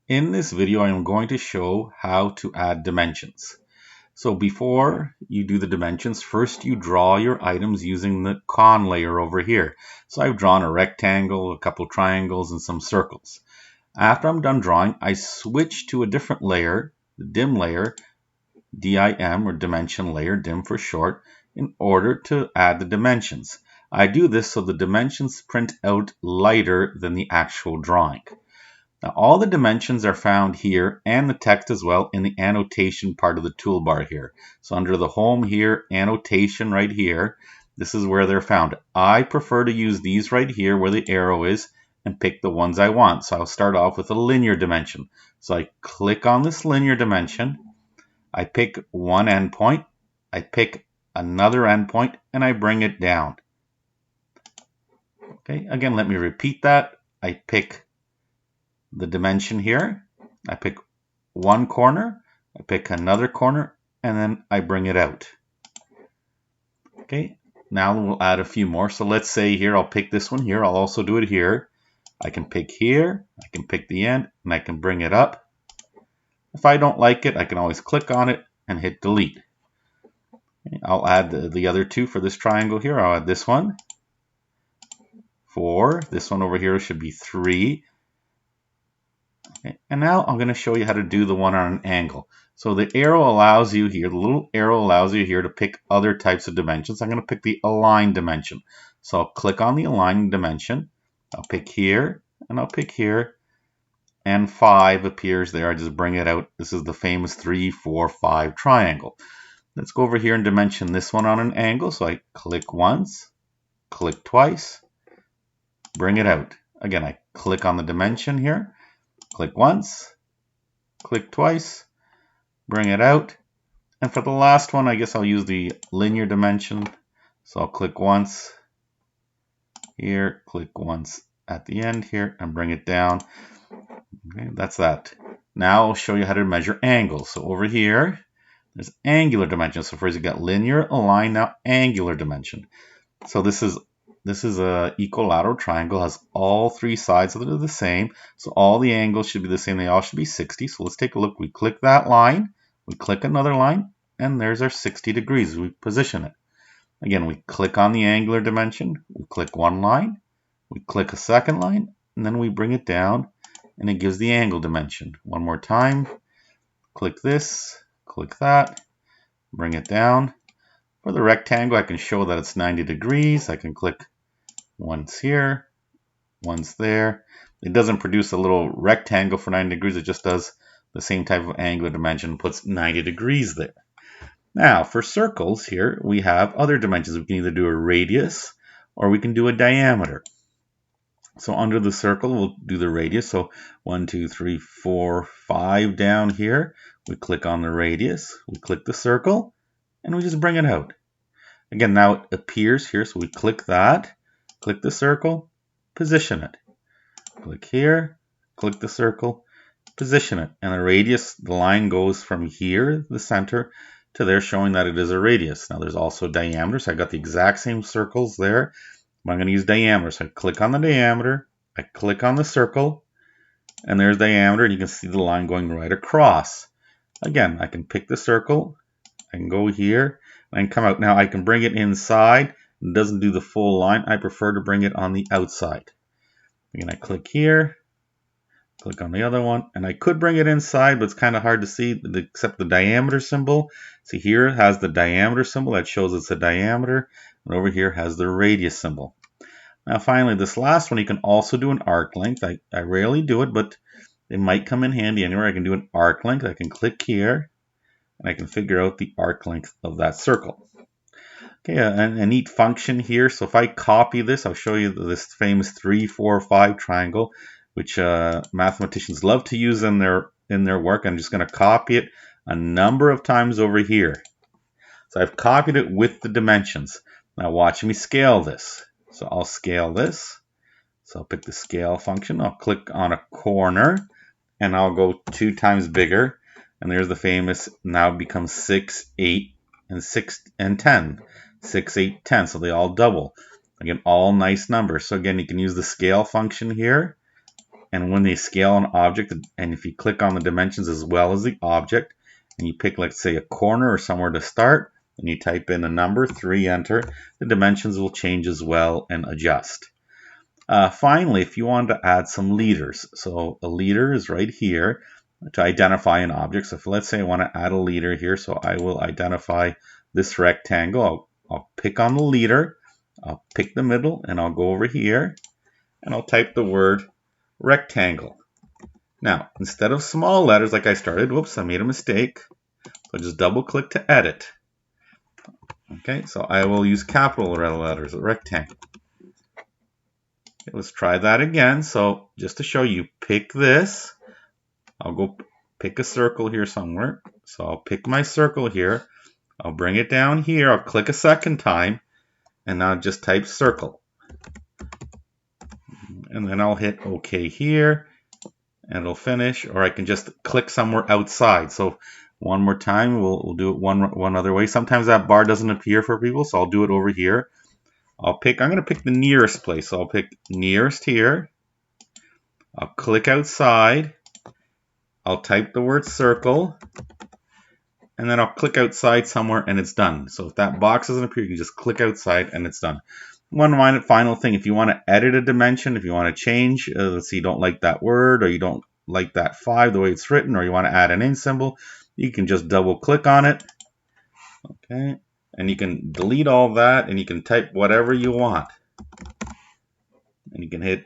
In this video, I am going to show how to add dimensions. So before you do the dimensions, first you draw your items using the con layer over here. So I've drawn a rectangle, a couple triangles, and some circles. After I'm done drawing, I switch to a different layer, the dim layer, DIM or dimension layer, dim for short, in order to add the dimensions. I do this so the dimensions print out lighter than the actual drawing. Now all the dimensions are found here and the text as well in the annotation part of the toolbar here. So under the home here, annotation right here, this is where they're found. I prefer to use these right here where the arrow is and pick the ones I want. So I'll start off with a linear dimension. So I click on this linear dimension, I pick one endpoint, I pick another endpoint, and I bring it down. Okay, again, let me repeat that. I pick the dimension here, I pick one corner, I pick another corner, and then I bring it out. Okay, now we'll add a few more. So let's say here, I'll pick this one here. I'll also do it here. I can pick here, I can pick the end, and I can bring it up. If I don't like it, I can always click on it and hit delete. Okay, I'll add the other two for this triangle here. I'll add this one, 4. This one over here should be 3. Okay, and now I'm going to show you how to do the one on an angle. So the arrow allows you here, the little arrow allows you here to pick other types of dimensions. I'm going to pick the align dimension. So I'll click on the align dimension. I'll pick here and I'll pick here. And 5 appears there. I just bring it out. This is the famous 3, 4, 5 triangle. Let's go over here and dimension this one on an angle. So I click once, click twice, bring it out. Again, I click on the dimension here. Click once, click twice, bring it out. And for the last one, I guess I'll use the linear dimension. So I'll click once here, click once at the end here, and bring it down. Okay, that's that. Now I'll show you how to measure angles. So over here, there's angular dimension. So first you got linear, align, now angular dimension. So this is a equilateral triangle, has all 3 sides that are the same. So all the angles should be the same. They all should be 60. So let's take a look. We click that line, we click another line, and there's our 60 degrees. We position it. Again, we click on the angular dimension, we click one line, we click a second line, and then we bring it down, and it gives the angle dimension. One more time, click this, click that, bring it down. For the rectangle, I can show that it's 90 degrees. I can click once here, once there. It doesn't produce a little rectangle for 90 degrees. It just does the same type of angular dimension, puts 90 degrees there. Now, for circles here, we have other dimensions. We can either do a radius or we can do a diameter. So under the circle, we'll do the radius. So 1, 2, 3, 4, 5 down here. We click on the radius, we click the circle, and we just bring it out. Again, now it appears here, so we click that, click the circle, position it. Click here, click the circle, position it. And the radius, the line goes from here, the center, to there, showing that it is a radius. Now there's also diameter, so I got the exact same circles there. But I'm going to use diameter. So I click on the diameter, I click on the circle, and there's diameter, and you can see the line going right across. Again, I can pick the circle, I can go here, and I can come out. Now I can bring it inside. It doesn't do the full line. I prefer to bring it on the outside. Again, I click here, click on the other one, and I could bring it inside, but it's kind of hard to see except the diameter symbol. See here it has the diameter symbol that shows it's a diameter, and over here has the radius symbol. Now finally, this last one, you can also do an arc length. I rarely do it, but it might come in handy anywhere. I can do an arc length. I can click here, and I can figure out the arc length of that circle. Okay, a neat function here. So if I copy this, I'll show you this famous 3, 4, 5 triangle, which mathematicians love to use in their work. I'm just going to copy it a number of times over here. So I've copied it with the dimensions. Now watch me scale this. So I'll scale this. So I'll pick the scale function. I'll click on a corner, and I'll go 2 times bigger. And there's the famous, now it becomes 6, 8, and 6 and 10. 6, 8, 10. So they all double. Again, all nice numbers. So again, you can use the scale function here. And when they scale an object, and if you click on the dimensions as well as the object, and you pick, let's say, a corner or somewhere to start, and you type in a number, 3, enter, the dimensions will change as well and adjust. Finally, if you want to add some leaders, so a leader is right here to identify an object. So if, let's say I want to add a leader here, so I will identify this rectangle. I'll pick on the leader, I'll pick the middle, and I'll go over here, and I'll type the word rectangle. Now, instead of small letters like I started, whoops, I made a mistake. So just double click to edit. Okay, so I will use capital letters, rectangle. Okay, let's try that again. So just to show you, pick this. I'll go pick a circle here somewhere. So I'll pick my circle here. I'll bring it down here. I'll click a second time. And now just type circle. And then I'll hit OK here. And it'll finish. Or I can just click somewhere outside. So one more time. We'll do it one other way. Sometimes that bar doesn't appear for people. So I'll do it over here. I'm going to pick the nearest place. So I'll pick nearest here. I'll click outside. I'll type the word circle, and then I'll click outside somewhere and it's done. So if that box doesn't appear, you can just click outside and it's done. One final thing, if you want to edit a dimension, if you want to change, let's say you don't like that word or you don't like that 5 the way it's written, or you want to add an in symbol, you can just double click on it. Okay, and you can delete all that and you can type whatever you want. And you can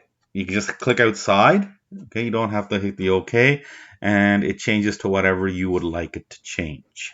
just click outside. Okay, you don't have to hit the OK, and it changes to whatever you would like it to change.